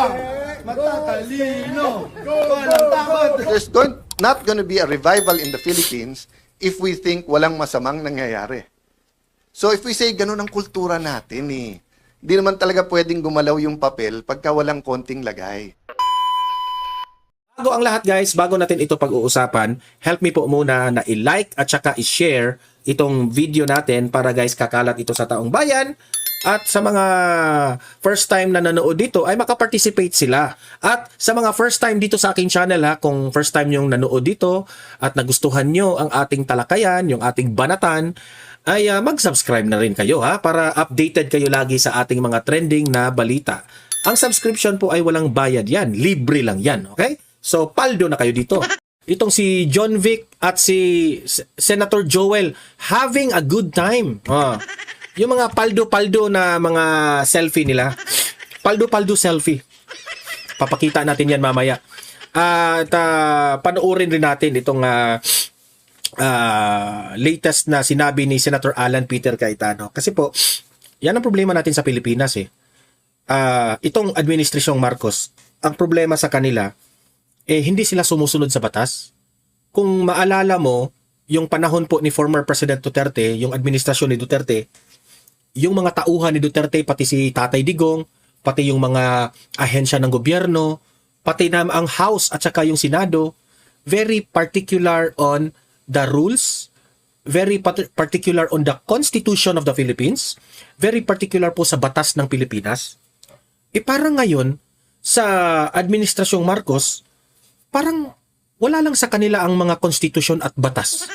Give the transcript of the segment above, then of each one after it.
Matapang, matatalino, walang takot. Not going to be a revival in the Philippines if we think walang masamang nangyayari. So if we say ganun ang kultura natin hindi naman talaga pwedeng gumalaw yung papel pagka walang konting lagay. Bago ang lahat guys, bago natin ito pag-uusapan, help me po muna na i-like at saka i-share itong video natin para guys kakalat ito sa taong bayan at sa mga first time na nanood dito ay makaparticipate sila. At sa mga first time dito sa aking channel kung first time yung nanood dito at nagustuhan nyo ang ating talakayan, yung ating banatan, ay mag-subscribe na rin kayo para updated kayo lagi sa ating mga trending na balita. Ang subscription po ay walang bayad yan, libre lang yan, okay? So, paldo na kayo dito. Itong si John Vic at si Senator Joel having a good time. Yung mga paldo-paldo na mga selfie nila. Paldo-paldo selfie. Papakita natin yan mamaya. At panoorin rin natin itong latest na sinabi ni Senator Alan Peter Cayetano. Kasi po, yan ang problema natin sa Pilipinas itong administrasyong Marcos, ang problema sa kanila, hindi sila sumusunod sa batas. Kung maalala mo, yung panahon po ni former President Duterte, yung administrasyon ni Duterte, yung mga tauhan ni Duterte, pati si Tatay Digong, pati yung mga ahensya ng gobyerno, pati na ang House at saka yung Senado, very particular on the rules, very particular on the Constitution of the Philippines, very particular po sa batas ng Pilipinas. Parang ngayon, sa administrasyong Marcos, parang wala lang sa kanila ang mga konstitusyon at batas.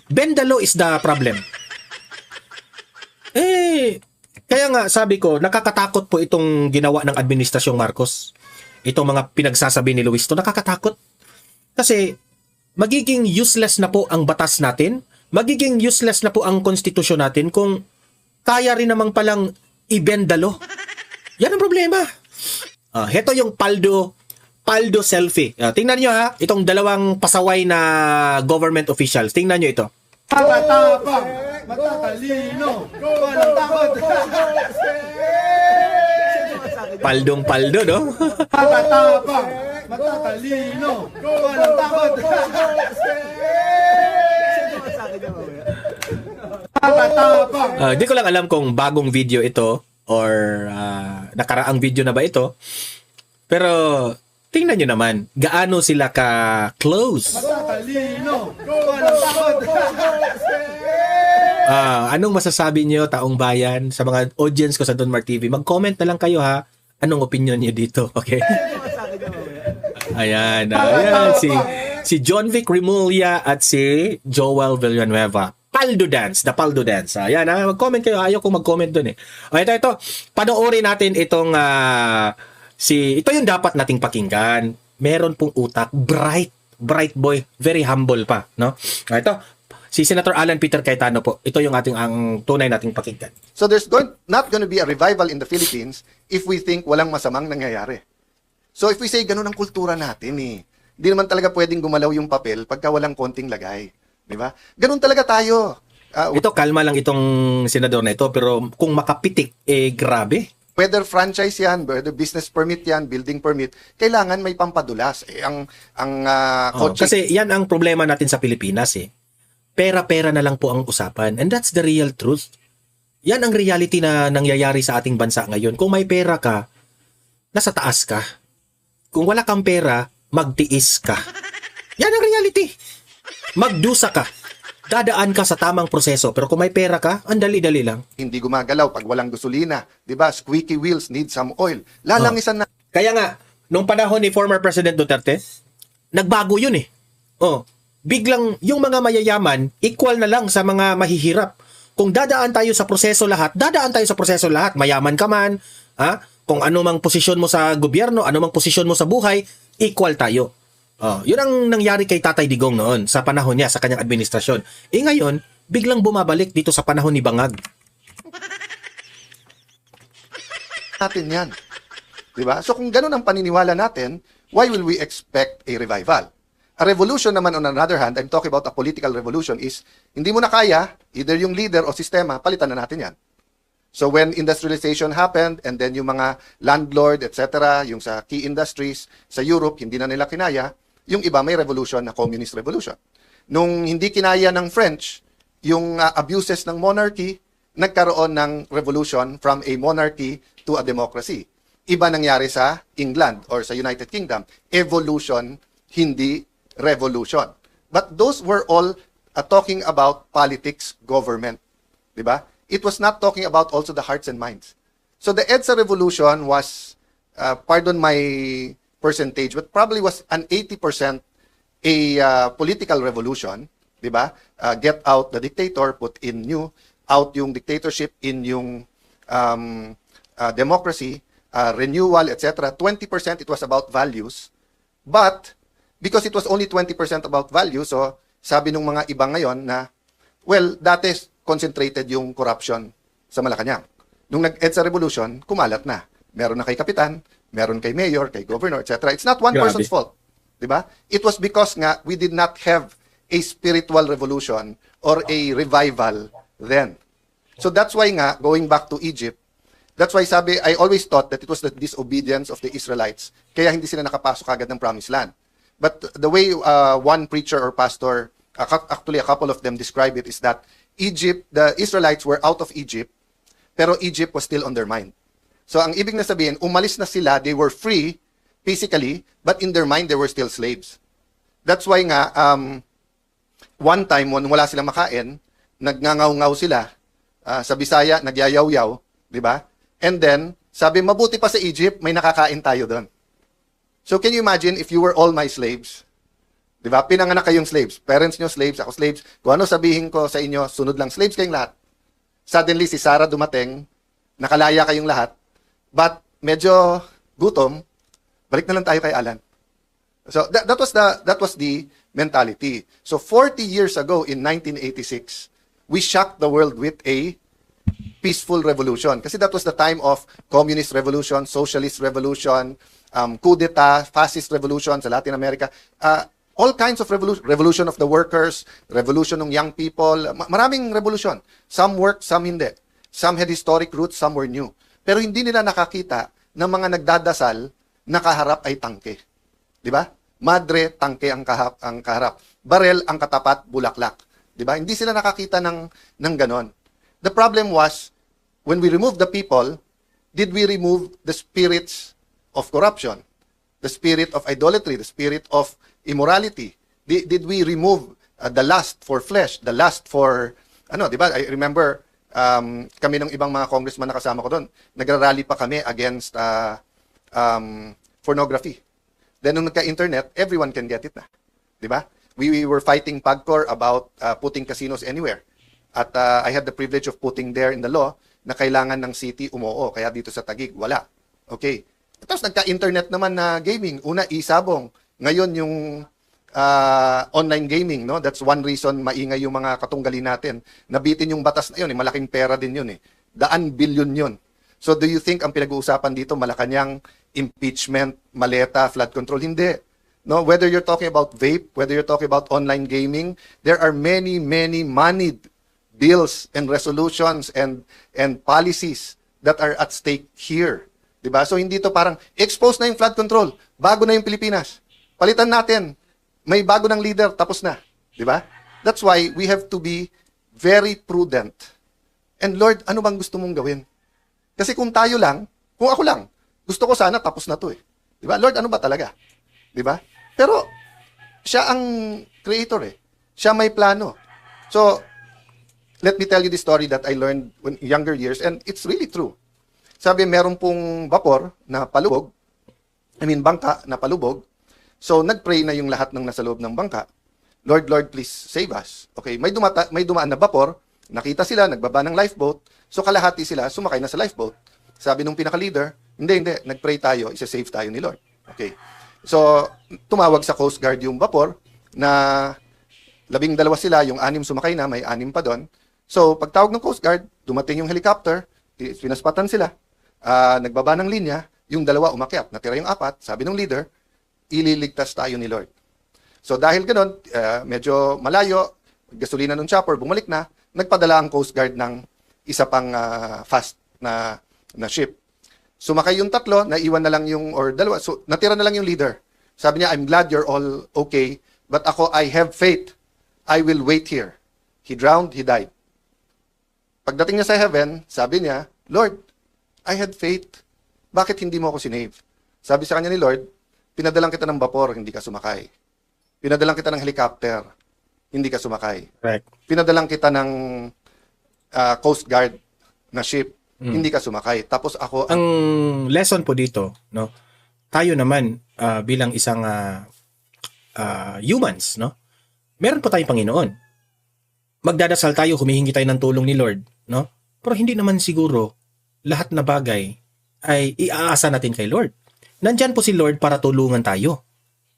Bend the law is the problem. Kaya nga sabi ko, nakakatakot po itong ginawa ng administrasyong Marcos. Itong mga pinagsasabi ni Luis to, nakakatakot. Kasi magiging useless na po ang batas natin, magiging useless na po ang konstitusyon natin kung kaya rin namang palang i-bend the law. Yan ang problema. Heto yung paldo selfie. Tingnan nyo itong dalawang pasaway na government officials. Tingnan nyo ito. Matapang, matatalino, walang takot. Paldong-paldo, no? Matapang, matatalino, walang takot. Matapang. Di ko lang alam kung bagong video ito or nakaraang video na ba ito. Pero tingnan nyo naman, gaano sila ka-close. Matatalino, walang takot. Anong masasabi nyo, taong bayan, sa mga audience ko sa Don Mar TV? Mag-comment na lang kayo Anong opinion nyo dito, okay? Ayan, si John Vic Remulla at si Joel Villanueva. Paldo dance, the paldo dance. Ayan, mag-comment kayo. Ayaw kong mag-comment dun Ito. Panoorin natin itong ito yung dapat nating pakinggan. Meron pong utak, bright boy, very humble pa, no? Ito, si Senator Alan Peter Cayetano po. Ito yung ang tunay nating pakinggan. So there's not going to be a revival in the Philippines if we think walang masamang nangyayari. So if we say ganun ang kultura natin hindi naman talaga pwedeng gumalaw yung papel pagka walang konting lagay. Di ba? Ganun talaga tayo. Ito, kalma lang itong senador na ito, pero kung makapitik, grabe. Whether franchise yan, whether business permit yan, building permit, kailangan may pampadulas. Kotse. Kasi yan ang problema natin sa Pilipinas Pera-pera na lang po ang usapan. And that's the real truth. Yan ang reality na nangyayari sa ating bansa ngayon. Kung may pera ka, nasa taas ka. Kung wala kang pera, magtiis ka. Yan ang reality. Magdusa ka. Dadaan ka sa tamang proseso. Pero kung may pera ka, ang dali-dali lang. Hindi gumagalaw pag walang gasolina. Di ba? Squeaky wheels need some oil. Lalangisan na. Kaya nga, nung panahon ni former President Duterte, nagbago yun Biglang yung mga mayayaman, equal na lang sa mga mahihirap. Kung dadaan tayo sa proseso lahat, mayaman ka man, kung ano mang posisyon mo sa gobyerno, ano mang posisyon mo sa buhay, equal tayo. Yun ang nangyari kay Tatay Digong noon sa panahon niya, sa kanyang administrasyon. Ngayon, biglang bumabalik dito sa panahon ni Bangag. Natin yan. Diba? So kung ganun ang paniniwala natin, why will we expect a revival? A revolution naman, on another hand, I'm talking about a political revolution, is hindi mo na kaya, either yung leader o sistema, palitan na natin yan. So when industrialization happened and then yung mga landlord, etc., yung sa key industries sa Europe, hindi na nila kinaya, yung iba may revolution na communist revolution. Nung hindi kinaya ng French, yung abuses ng monarchy, nagkaroon ng revolution from a monarchy to a democracy. Iba nangyari sa England or sa United Kingdom. Evolution, hindi revolution. But those were all talking about politics, government. Diba? It was not talking about also the hearts and minds. So the EDSA revolution was, pardon my percentage, but probably was an 80% a political revolution. Diba? Get out the dictator, put in new, out yung dictatorship, in yung democracy, renewal, etc. 20% it was about values. But, because it was only 20% about values, so sabi nung mga iba ngayon na, well, dati concentrated yung corruption sa Malacanang. Nung nag-EDSA revolution, kumalat na. Meron na kay kapitan, meron kay mayor, kay governor, etc. It's not one person's fault. Diba? It was because nga, we did not have a spiritual revolution or a revival then. So that's why nga, going back to Egypt, that's why sabi, I always thought that it was the disobedience of the Israelites, kaya hindi sila nakapasok agad ng promised land. But the way one preacher or pastor, actually a couple of them describe it, is that Egypt, the Israelites were out of Egypt, pero Egypt was still on their mind. So ang ibig na sabihin, umalis na sila, they were free physically, but in their mind, they were still slaves. That's why nga, one time, when wala silang makain, nagngangaw-ngaw sila, sa Bisaya, nagyayaw-yaw, di ba? And then, sabi, mabuti pa sa Egypt, may nakakain tayo doon. So can you imagine if you were all my slaves? Di ba? Pinanganak kayong slaves. Parents nyo slaves, ako slaves. Kung ano sabihin ko sa inyo, sunod lang. Slaves kayong lahat. Suddenly, si Sarah dumating, nakalaya kayong lahat, but medyo gutom, balik na lang tayo kay Alan. So that was the mentality. So 40 years ago in 1986, we shocked the world with a peaceful revolution. Kasi that was the time of communist revolution, socialist revolution, coup d'etat, fascist revolution sa Latin America. All kinds of revolution of the workers, revolution ng young people, maraming revolution. Some worked, some hindi. Some had historic roots, some were new. Pero hindi nila nakakita ng mga nagdadasal na kaharap ay tangke. Di ba? Madre, tangke ang kaharap. Barel, ang katapat, bulaklak. Di ba? Hindi sila nakakita ng ganon. The problem was, when we removed the people, did we remove the spirits of corruption? The spirit of idolatry, the spirit of immorality? Did we remove the lust for flesh, the lust for, di ba? I remember, kami ng ibang mga congressman na kasama ko doon, nagrarally pa kami against pornography. Then nung nagka-internet, everyone can get it na. Di ba? We were fighting PAGCOR about putting casinos anywhere. At I had the privilege of putting there in the law na kailangan ng city umuo. Kaya dito sa Taguig, wala. Okay. Tapos nagka-internet naman na gaming. Una, isabong. Ngayon yung online gaming, no? That's one reason maingay yung mga katunggali natin. Nabitin yung batas na yun, malaking pera din yun. Daan bilyon yun. So do you think ang pinag-uusapan dito, Malacanang, impeachment, maleta, flood control? Hindi. No, whether you're talking about vape, whether you're talking about online gaming, there are many moneyed bills and resolutions and policies that are at stake here. Diba? So hindi to parang expose na yung flood control, bago na yung Pilipinas. Palitan natin. May bago ng leader, tapos na. Diba? That's why we have to be very prudent. And Lord, ano bang gusto mong gawin? Kasi kung tayo lang, kung ako lang, gusto ko sana tapos na to eh. Diba? Lord, ano ba talaga? Diba? Pero, siya ang creator eh. Siya may plano. So, let me tell you the story that I learned in younger years, and it's really true. Sabi, meron pong vapor na palubog, bangka na palubog. So, nagpray na yung lahat ng nasa loob ng bangka. Lord, Lord, please save us. Okay, may dumaan na vapor, nakita sila, nagbaba ng lifeboat, so kalahati sila, sumakay na sa lifeboat. Sabi nung pinaka-leader, hindi, nagpray tayo, isa-save tayo ni Lord. Okay. So, tumawag sa Coast Guard yung vapor na 12 sila, yung 6 sumakay na, may 6 pa doon. So, pagtawag ng Coast Guard, dumating yung helicopter, pinaspatan sila, nagbaba ng linya, yung 2 umakyat, natira yung 4, sabi ng leader, ililigtas tayo ni Lord. So, dahil ganun, medyo malayo, gasolina ng chopper, bumalik na, nagpadala ang Coast Guard ng isa pang fast na ship. Sumakay yung tatlo, naiwan na lang yung, or dalawa, so natira na lang yung leader. Sabi niya, I'm glad you're all okay, but ako, I have faith. I will wait here. He drowned, he died. Pagdating niya sa heaven, sabi niya, Lord, I had faith. Bakit hindi mo ako sinave? Sabi sa kanya ni Lord, pinadalang kita ng vapor, hindi ka sumakay. Pinadalang kita ng helicopter, hindi ka sumakay. Correct. Pinadalang kita ng Coast Guard na ship, hindi ka sumakay. Tapos ako, Ang lesson po dito, no? Tayo naman bilang isang humans, no? Meron po tayong Panginoon. Magdadasal tayo, humihingi tayo ng tulong ni Lord, no? Pero hindi naman siguro lahat na bagay ay iaasa natin kay Lord. Nandyan po si Lord para tulungan tayo.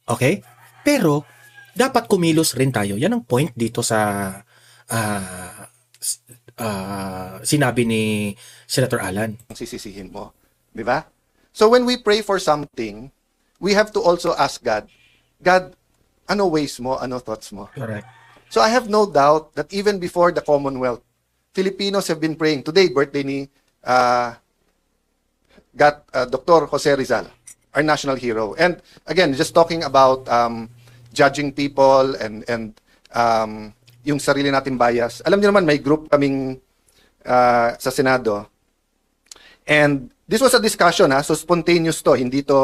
Okay? Pero dapat kumilos rin tayo. Yan ang point dito sa sinabi ni Senator Alan. sisisihin mo. Di ba? So when we pray for something, we have to also ask God, God, ano ways mo, ano thoughts mo? Correct. So I have no doubt that even before the Commonwealth, Filipinos have been praying. Today, birthday ni Dr. Jose Rizal, our national hero. And again, just talking about judging people and yung sarili natin bias. Alam niyo naman, may group kaming sa Senado. And this was a discussion, so spontaneous to, hindi to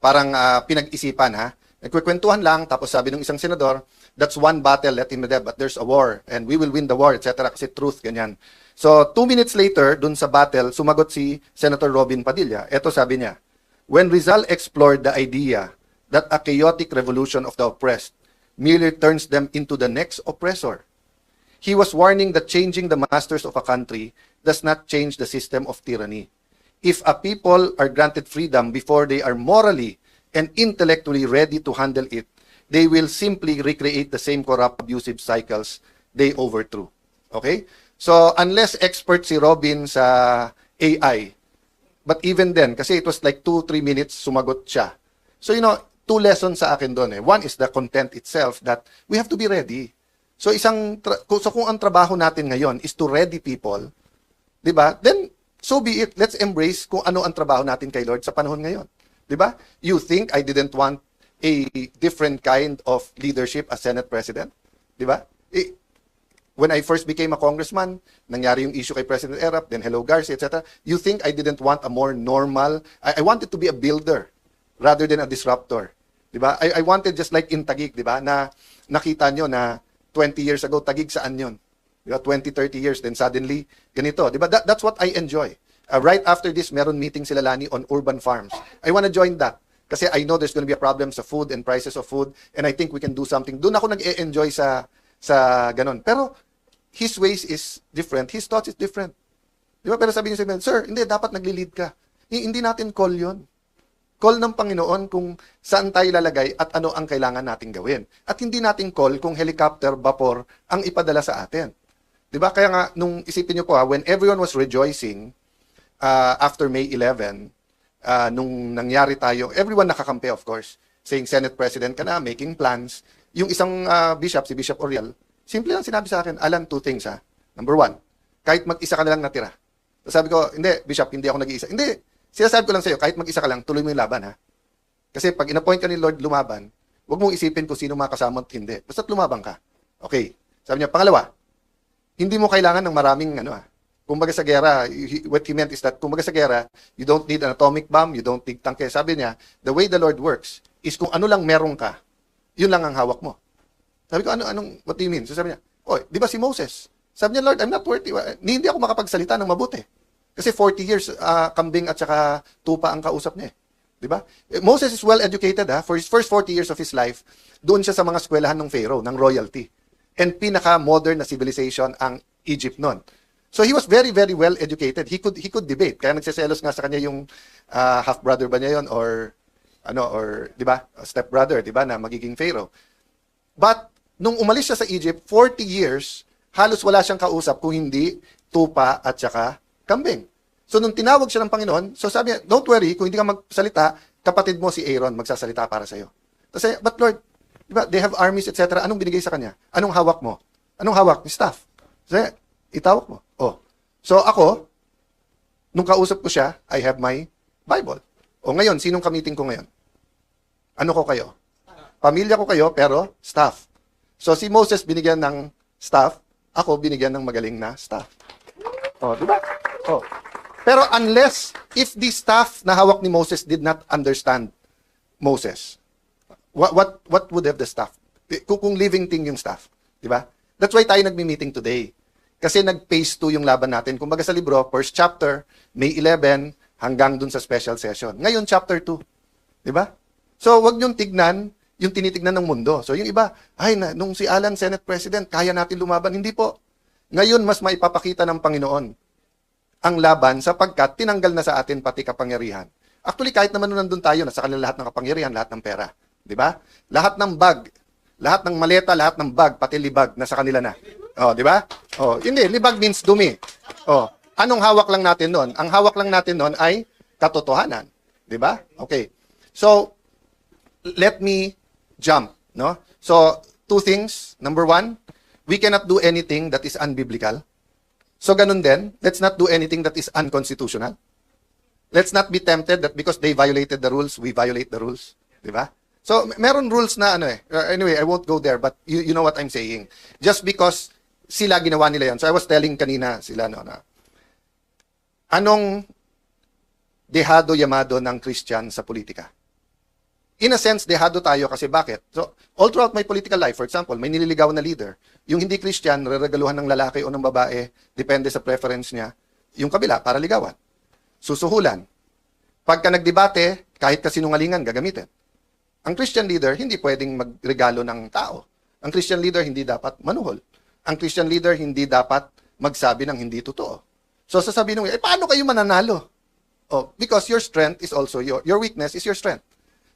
parang pinag-isipan, ha. Nagkukwentuhan lang, tapos sabi ng isang senador, that's one battle, let him be dead, but there's a war, and we will win the war, etc. Kasi truth, ganyan. So, 2 minutes later, dun sa battle, sumagot si Senator Robin Padilla. Ito sabi niya, when Rizal explored the idea that a chaotic revolution of the oppressed merely turns them into the next oppressor, he was warning that changing the masters of a country does not change the system of tyranny. If a people are granted freedom before they are morally and intellectually ready to handle it, they will simply recreate the same corrupt, abusive cycles they overthrew. Okay? So, unless expert si Robin sa AI, but even then, kasi it was like 2-3 minutes, sumagot siya. So, 2 lessons sa akin doon. One is the content itself, that we have to be ready. So, kung ang trabaho natin ngayon is to ready people, di ba? Then, so be it. Let's embrace kung ano ang trabaho natin kay Lord sa panahon ngayon. Di ba? You think I didn't want a different kind of leadership as Senate President? Di ba? When I first became a congressman, nangyari yung issue kay President Erap, then hello Garcia, etc. You think I didn't want a more normal, I wanted to be a builder rather than a disruptor. Di ba? I wanted just like in Taguig, di ba? Na nakita nyo na 20 years ago, Taguig saan yun? Di ba? 20, 30 years, then suddenly, ganito. Di ba? That's what I enjoy. Right after this, meron meeting sila Lani on urban farms. I want to join that. Kasi I know there's going to be a problem sa food and prices of food, and I think we can do something. Doon ako nag-e-enjoy sa ganon. Pero his ways is different. His thoughts is different. Di ba? Pero sabi niya sa akin, sir, hindi, dapat nagli-lead ka. Hindi natin call yon. Call ng Panginoon kung saan tayo lalagay at ano ang kailangan nating gawin. At hindi natin call kung helicopter, vapor ang ipadala sa atin. Di ba? Kaya nga, nung isipin niyo po, when everyone was rejoicing after May 11, nung nangyari tayo, everyone nakakampi, of course, saying Senate President ka na, making plans. Yung isang bishop, si Bishop Oriel, simple lang sinabi sa akin, Alan, 2 things, ha. Number 1, kahit mag-isa ka na lang natira. So sabi ko, hindi, Bishop, hindi ako nag-iisa. Hindi, sinasabi ko lang sa'yo, kahit mag-isa ka lang, tuloy mo yung laban, ha. Kasi pag in-appoint ka ni Lord lumaban, huwag mong isipin kung sino makasama at hindi. Basta't lumabang ka. Okay. Sabi niya, pangalawa, hindi mo kailangan ng maraming, kumbaga sa gera, what he meant is that, kumbaga sa gera, you don't need an atomic bomb, you don't need tanke. Sabi niya, the way the Lord works is kung ano lang meron ka, yun lang ang hawak mo. Sabi ko, what do you mean? So sabi niya, di ba si Moses? Sabi niya, Lord, I'm not worthy. Hindi ako makapagsalita ng mabuti. Kasi 40 years, kambing at saka tupa ang kausap niya. Di ba? Moses is well educated, ha? For his first 40 years of his life, doon siya sa mga eskwelahan ng Pharaoh, ng royalty. And pinaka-modern na civilization ang Egypt noon. So he was very, very well educated. He could debate. Kaya nagseselos nga sa kanya yung half-brother ba niya yon or di ba? Step-brother, di ba? Na magiging Pharaoh. But, nung umalis siya sa Egypt, 40 years, halos wala siyang kausap kung hindi tupa at saka kambing. So, nung tinawag siya ng Panginoon, so sabi niya, don't worry, kung hindi ka magsalita, kapatid mo si Aaron magsasalita para sa'yo. Kasi, but Lord, di ba, they have armies, etc. Anong binigay sa kanya? Anong hawak mo? Anong hawak? Staff. So, itawag mo. So ako, nung kausap ko siya, I have my Bible. O ngayon, sinong kamiting ko ngayon? Ano ko kayo? Pamilya ko kayo, pero staff. So si Moses binigyan ng staff, ako binigyan ng magaling na staff. O, di ba? O. Pero unless, if the staff na hawak ni Moses did not understand Moses, what would have the staff? Kung living thing yung staff, di ba? That's why tayo nagmi-meeting today. Kasi nag-phase 2 yung laban natin. Kumbaga sa libro, first chapter, May 11, hanggang dun sa special session. Ngayon, chapter 2. Di ba? So, wag niyong tignan yung tinitignan ng mundo. So, yung iba, nung si Alan, Senate President, kaya natin lumaban. Hindi po. Ngayon, mas maipapakita ng Panginoon ang laban sapagkat tinanggal na sa atin pati kapangyarihan. Actually, kahit naman nung nandun tayo, nasa kanila lahat ng kapangyarihan, lahat ng pera. Di ba? Lahat ng bag, lahat ng maleta, lahat ng bag, pati libag, nasa kanila na. Oh, di ba? Oh, hindi, libag means dumi. Oh, anong hawak lang natin noon? Ang hawak lang natin noon ay katotohanan. Di ba? Okay. So, let me jump, no? So, two things. Number one, we cannot do anything that is unbiblical. So, ganun din, let's not do anything that is unconstitutional. Let's not be tempted that because they violated the rules, we violate the rules. Di ba? So, meron rules na anyway, I won't go there, but you know what I'm saying. Just because sila ginawa nila yan. So, I was telling kanina sila, na anong dehado yamado ng Christian sa politika? In a sense, dehado tayo kasi bakit? So, all throughout my political life, for example, may nililigaw na leader. Yung hindi Christian, reregaluhan ng lalaki o ng babae, depende sa preference niya, yung kabila, para ligawan. Susuhulan. Pagka nagdebate, kahit kasinungalingan, gagamitin. Ang Christian leader, hindi pwedeng magregalo ng tao. Ang Christian leader, hindi dapat manuhol. Ang Christian leader, hindi dapat magsabi ng hindi totoo. So, sasabihin mo, paano kayo mananalo? Oh, because your strength is also your weakness is your strength.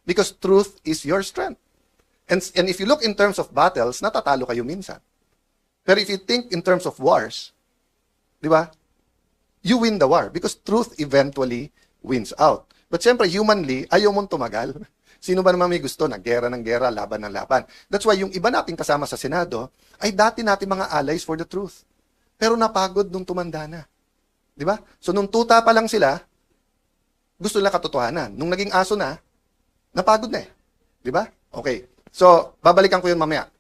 Because truth is your strength. And if you look in terms of battles, natatalo kayo minsan. Pero if you think in terms of wars, di ba? You win the war because truth eventually wins out. But siyempre, humanly, ayaw mong tumagal. Sino ba naman may gusto na gera ng gera, laban ng laban? That's why yung iba nating kasama sa Senado ay dati natin mga allies for the truth. Pero napagod nung tumanda na. Di ba? So nung tuta pa lang sila, gusto nila katotohanan. Nung naging aso na, napagod na eh. Di ba? Okay. So, babalikan ko yun mamaya.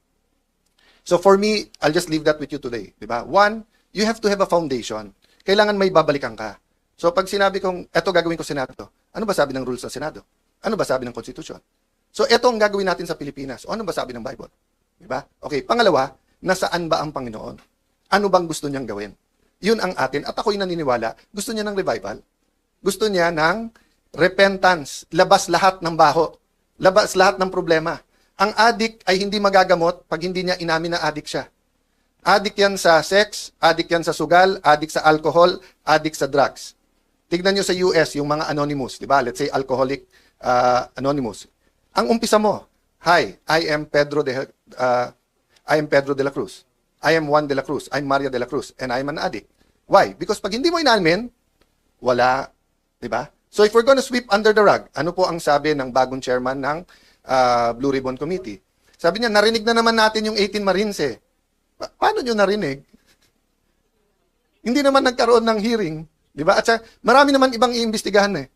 So for me, I'll just leave that with you today. Di ba? One, you have to have a foundation. Kailangan may babalikan ka. So pag sinabi kong, eto gagawin ko Senado, ano ba sabi ng rules ng Senado? Ano ba sabi ng Constitution? So ito ang gagawin natin sa Pilipinas. O ano ba sabi ng Bible? Diba? Okay, pangalawa, nasaan ba ang Panginoon? Ano bang gusto niyang gawin? Yun ang atin. At ako'y naniniwala, gusto niya ng revival. Gusto niya ng repentance. Labas lahat ng baho. Labas lahat ng problema. Ang addict ay hindi magagamot pag hindi niya inamin na addict siya. Addict yan sa sex, addict yan sa sugal, addict sa alcohol, addict sa drugs. Tignan nyo sa US, yung mga anonymous, di ba? Let's say alcoholic anonymous. Ang umpisa mo, hi, I am Pedro de la Cruz. I am Juan de la Cruz. I'm Maria de la Cruz. And I'm an addict. Why? Because pag hindi mo inamin, wala. Di ba? So if we're gonna sweep under the rug, ano po ang sabi ng bagong chairman ng Blue Ribbon Committee? Sabi niya, narinig na naman natin yung 18 Marines eh. Paano nyo narinig? Hindi naman nagkaroon ng hearing. Di ba? At marami naman ibang iimbestigahan eh.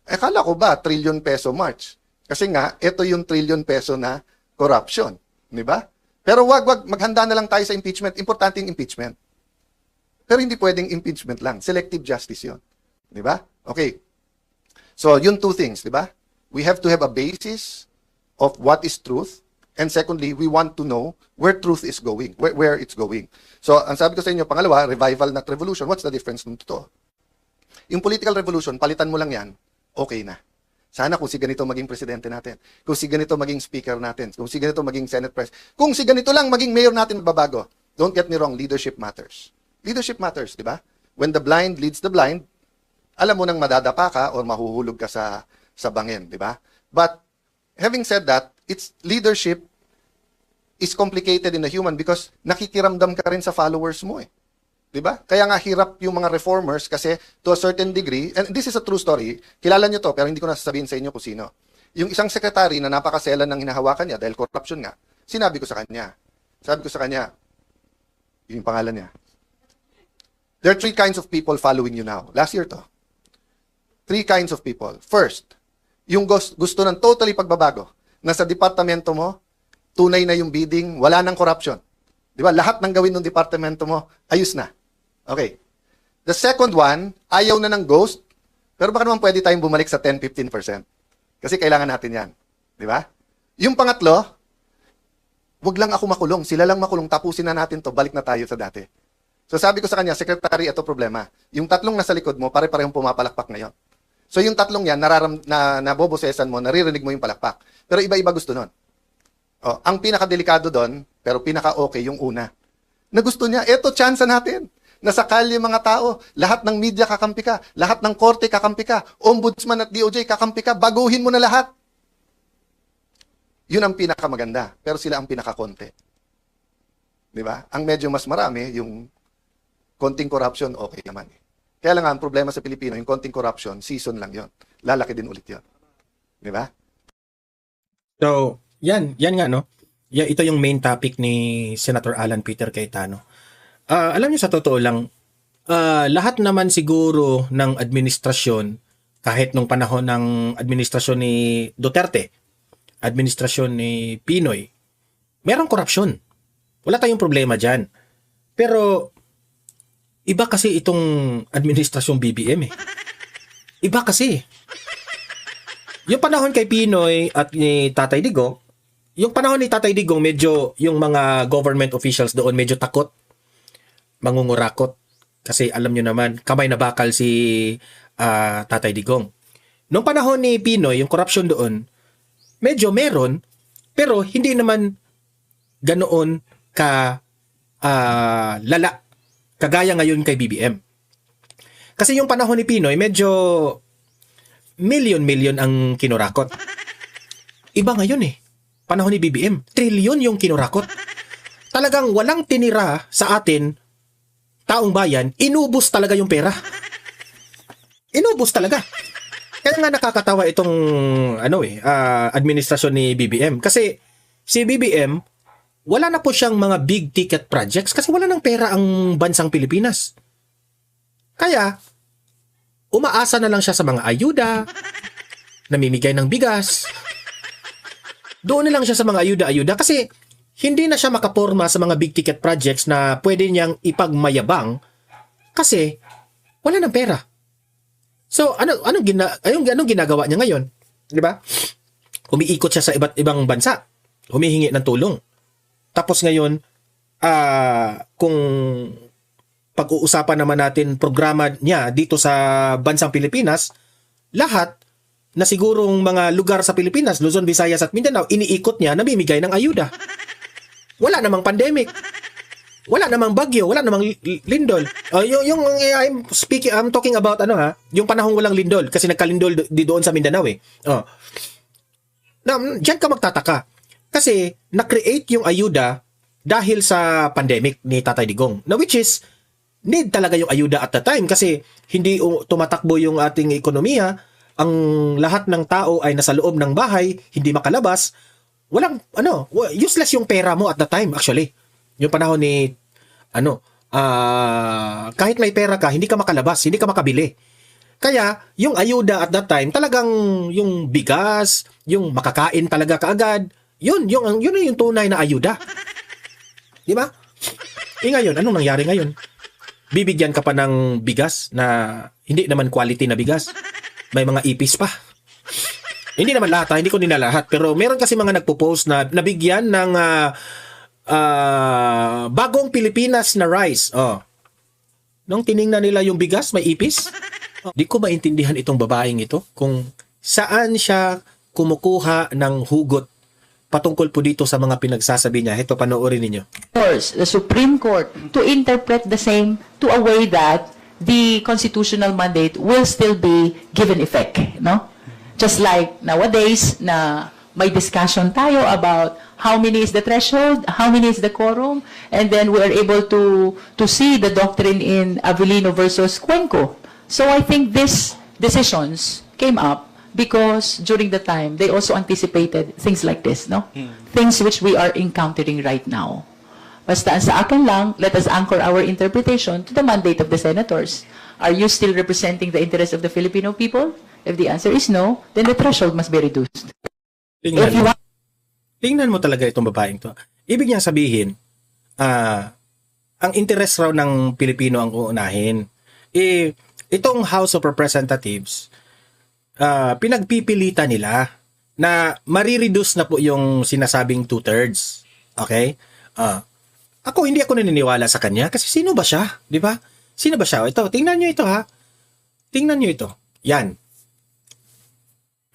Akala ko ba, trillion peso march? Kasi nga, ito yung trillion peso na corruption. Di ba? Pero wag, maghanda na lang tayo sa impeachment. Importante yung impeachment. Pero hindi pwedeng impeachment lang. Selective justice yun. Di ba? Okay. So, yun two things, di ba? We have to have a basis of what is truth. And secondly, we want to know where truth is going, where it's going. So, ang sabi ko sa inyo, pangalawa, revival not revolution. What's the difference ng totoo? Yung political revolution, palitan mo lang yan, okay na. Sana kung si ganito maging presidente natin, kung si ganito maging speaker natin, kung si ganito maging Senate president, kung si ganito lang maging mayor natin magbabago. Don't get me wrong, leadership matters. Leadership matters, di ba? When the blind leads the blind, alam mo nang madadapa ka or mahuhulog ka sa bangin, di ba? But having said that, it's leadership is complicated in a human because nakikiramdam ka rin sa followers mo eh. 'Di ba? Kaya nga hirap yung mga reformers kasi to a certain degree, and this is a true story, kilala nyo to pero hindi ko na sasabihin sa inyo kung sino. Yung isang secretary na napakaselan ng hinahawakan niya dahil corruption nga, sabi ko sa kanya, yung pangalan niya, There are three kinds of people following you now. Last year to. Three kinds of people. First, yung gusto ng totally pagbabago. Nasa departamento mo, tunay na yung bidding, wala nang corruption. Di ba? Lahat ng gawin ng departamento mo, ayos na. Okay. The second one, ayaw na ng ghost, pero baka naman pwede tayong bumalik sa 10-15%. Kasi kailangan natin yan. Di ba? Yung pangatlo, wag lang ako makulong. Sila lang makulong. Tapusin na natin to. Balik na tayo sa dati. So sabi ko sa kanya, Secretary, ito problema. Yung tatlong nasa likod mo, pare-parehong pumapalakpak ngayon. So yung tatlong yan, nabobosesan mo, naririnig mo yung palakpak. Pero iba-iba gusto nun. Oh, ang pinaka-delikado doon, pero pinaka-okay yung una. Na gusto niya, eto, chance natin. Nasa kalye mga tao, lahat ng media kakampi ka, lahat ng korte kakampi ka, ombudsman at DOJ kakampi ka, baguhin mo na lahat. Yun ang pinakamaganda, pero sila ang pinakakonte. Di ba? Ang medyo mas marami, yung konting corruption, okay naman. Kaya lang ang problema sa Pilipino, yung konting corruption, season lang yon. Lalaki din ulit yon. Di ba? So, yan nga, no? Ito yung main topic ni Senator Alan Peter Cayetano. Alam niyo, sa totoo lang, lahat naman siguro ng administrasyon, kahit nung panahon ng administrasyon ni Duterte, administrasyon ni Pinoy, merong korupsyon. Wala tayong problema dyan. Pero, iba kasi itong administrasyong BBM eh. Iba kasi. Yung panahon kay Pinoy at ni Tatay Digong, yung panahon ni Tatay Digong, medyo yung mga government officials doon medyo takot, mangungurakot. Kasi alam nyo naman, kamay na bakal si Tatay Digong. Nung panahon ni Pinoy, yung corruption doon, medyo meron, pero hindi naman ganoon ka lala. Kagaya ngayon kay BBM. Kasi yung panahon ni Pinoy, medyo million ang kinurakot. Iba ngayon eh. Panahon ni BBM, trilyon yung kinurakot. Talagang walang tinira sa atin, taong bayan, inubos talaga yung pera. Inubos talaga. Kaya nga nakakatawa itong administrasyon ni BBM. Kasi si BBM, wala na po siyang mga big ticket projects kasi wala nang pera ang bansang Pilipinas. Kaya, umaasa na lang siya sa mga ayuda, namimigay ng bigas. Doon na lang siya sa mga ayuda-ayuda kasi hindi na siya makaporma sa mga big ticket projects na pwede niyang ipagmayabang kasi wala nang pera. So, anong ginagawa niya ngayon? Di ba? Umiikot siya sa iba't ibang bansa. Humihingi ng tulong. Tapos ngayon, kung pag-uusapan naman natin programa niya dito sa bansang Pilipinas, lahat na sigurong mga lugar sa Pilipinas, Luzon, Visayas at Mindanao, iniikot niya, namimigay ng ayuda. Wala namang pandemic. Wala namang bagyo, wala namang lindol. I'm talking about yung panahong walang lindol kasi nagkalindol doon sa Mindanao eh. Diyan ka magtataka. Kasi na-create yung ayuda dahil sa pandemic ni Tatay Digong. Na which is, need talaga yung ayuda at the time kasi hindi tumatakbo yung ating ekonomiya. Ang lahat ng tao ay nasa loob ng bahay, hindi makalabas. Walang, useless yung pera mo at the time actually. Yung panahon ni, kahit may pera ka, hindi ka makalabas, hindi ka makabili. Kaya, yung ayuda at that time, talagang yung bigas, yung makakain talaga kaagad, yun yung tunay na ayuda. Di ba? Ngayon, anong nangyari ngayon? Bibigyan ka pa ng bigas na hindi naman quality na bigas. May mga ipis pa. Hindi naman lahat, hindi ko nilalahat. Pero meron kasi mga nagpo-post na nabigyan ng bagong Pilipinas na rice. Nung tiningnan nila yung bigas, may ipis. Di ko maintindihan itong babaeng ito kung saan siya kumukuha ng hugot patungkol po dito sa mga pinagsasabi niya. Ito, panoorin ninyo. The Supreme Court to interpret the same to a way that the constitutional mandate will still be given effect, no? Just like nowadays na may discussion tayo about how many is the threshold, how many is the quorum, and then we are able to see the doctrine in Avellino versus Cuenco. So I think these decisions came up because during the time they also anticipated things like this, no? Things which we are encountering right now. Basta ang sa akin lang, let us anchor our interpretation to the mandate of the senators. Are you still representing the interests of the Filipino people? If the answer is no, then the threshold must be reduced. Tingnan If you mo. want Tingnan mo talaga itong babaeng to. Ibig niyang sabihin, ang interest raw ng Pilipino ang uunahin. Itong House of Representatives, pinagpipilitan nila na marireduce na po yung sinasabing 2/3. Okay? Hindi ako naniniwala sa kanya kasi sino ba siya? Di ba? Sino ba siya? Ito, tingnan nyo ito ha. Tingnan nyo ito. Yan.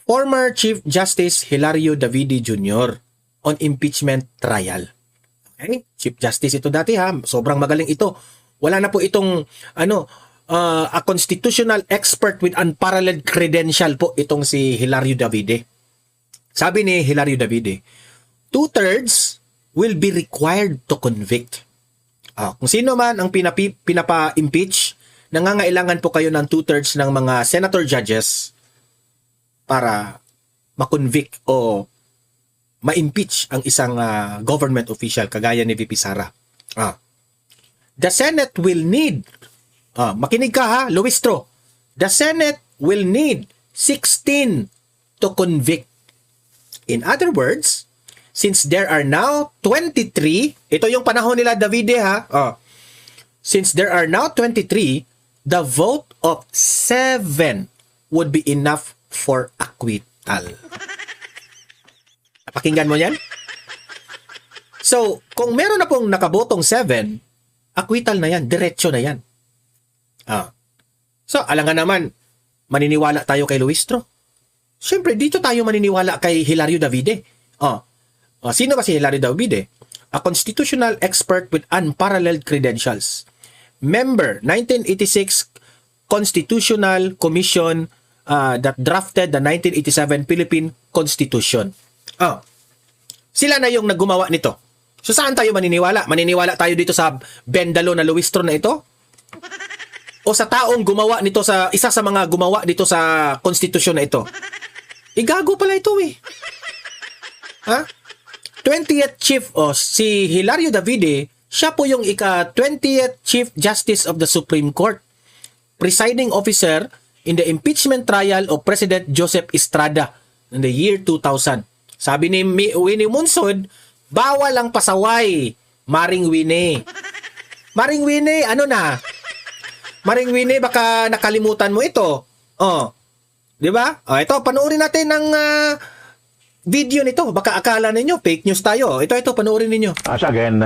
Former Chief Justice Hilario Davide Jr. on impeachment trial. Okay? Chief Justice ito dati ha. Sobrang magaling ito. Wala na po itong a constitutional expert with unparalleled credential po itong si Hilario Davide. Sabi ni Hilario Davide, 2/3 will be required to convict. Kung sino man ang pinapa-impeach, nangangailangan po kayo ng 2/3 ng mga senator judges para ma-convict o ma-impeach ang isang government official kagaya ni VP Sara. The Senate will need, makinig ka ha, Luistro, the Senate will need 16 to convict. In other words, since there are now 23, ito yung panahon nila Davide ha, since there are now 23, the vote of 7 would be enough for acquittal. Pakinggan mo yan? So, kung meron na pong nakabotong 7, acquittal na yan, diretso na yan. So, alangan naman, maniniwala tayo kay Luistro. Siyempre, dito tayo maniniwala kay Hilario Davide. Sino ba si Hilario Davide? A constitutional expert with unparalleled credentials. Member, 1986 Constitutional Commission that drafted the 1987 Philippine Constitution. Sila na yung naggumawa nito. So saan tayo maniniwala? Maniniwala tayo dito sa bendalo na Luistro na ito? O sa taong gumawa nito sa isa sa mga gumawa dito sa konstitusyon na ito? Igago pala ito eh. 20th Chief si Hilario Davide, siya po yung 20th Chief Justice of the Supreme Court, presiding officer in the impeachment trial of President Joseph Estrada in the year 2000. Sabi ni Winnie Munsod, bawal ang pasaway, Maring Winnie. Maring Winnie, ano na? Maring Winnie, baka nakalimutan mo ito. Di ba? Ito, panoorin natin ng video nito. Baka akala ninyo, fake news tayo. Ito, panoorin ninyo. As again,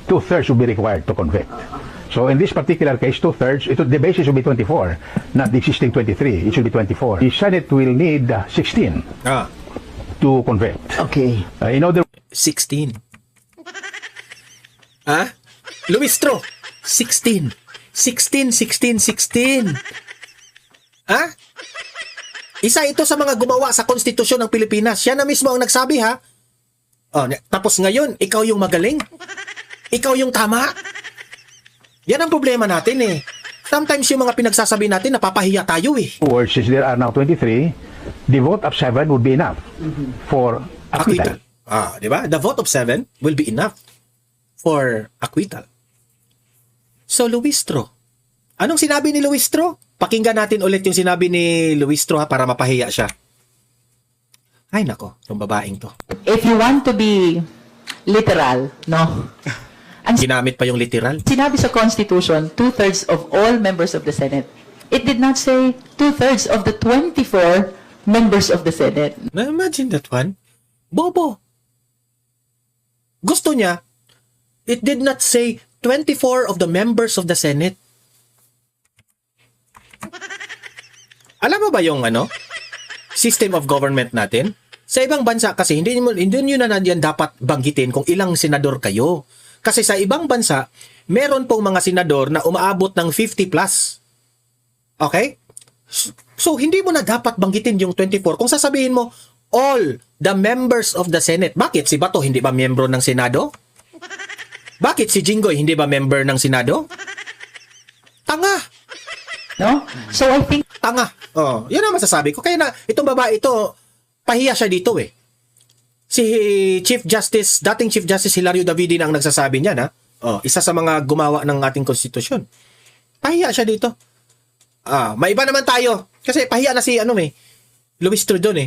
2/3 will be required to convict. So in this particular case, 2/3, the basis will be 24, not the existing 23. It should be 24. The Senate will need 16 to convict. Okay. In other 16. Luistro, 16. 16. Isa ito sa mga gumawa sa konstitusyon ng Pilipinas. Siya na mismo ang nagsabi ha. Tapos ngayon, ikaw yung magaling. Ikaw yung tama. Yan ang problema natin eh. Sometimes yung mga pinagsasabi natin, napapahiya tayo eh. words, since there are now 23, the vote of 7 would be enough for acquittal. Di ba? The vote of 7 will be enough for acquittal. So, Luistro. Anong sinabi ni Luistro? Pakinggan natin ulit yung sinabi ni Luistro ha, para mapahiya siya. Ay nako, itong babaeng to. If you want to be literal, no? Ang Ginamit pa yung literal. sinabi sa Constitution, 2/3 of all members of the Senate. It did not say 2/3 of the 24 members of the Senate. Na-imagine that one. Bobo. Gusto niya, it did not say 24 of the members of the Senate. Alam mo ba yung system of government natin? Sa ibang bansa kasi, hindi nyo na yan dapat banggitin kung ilang senador kayo. Kasi sa ibang bansa, meron pong mga senador na umaabot ng 50 plus. Okay? So, hindi mo na dapat banggitin yung 24. Kung sasabihin mo, all the members of the Senate. Bakit? Si Bato hindi ba membro ng Senado? Bakit si Jinggoy hindi ba member ng Senado? Tanga! No? So I think Tanga. Yan ang masasabi ko. Kaya na, itong babae ito, pahiya siya dito eh. Si dating Chief Justice Hilario Davidi na ang nagsasabi niyan, ha? Oh, isa sa mga gumawa ng ating konstitusyon. Pahiya siya dito. May iba naman tayo. Kasi pahiya na si Luis Trudon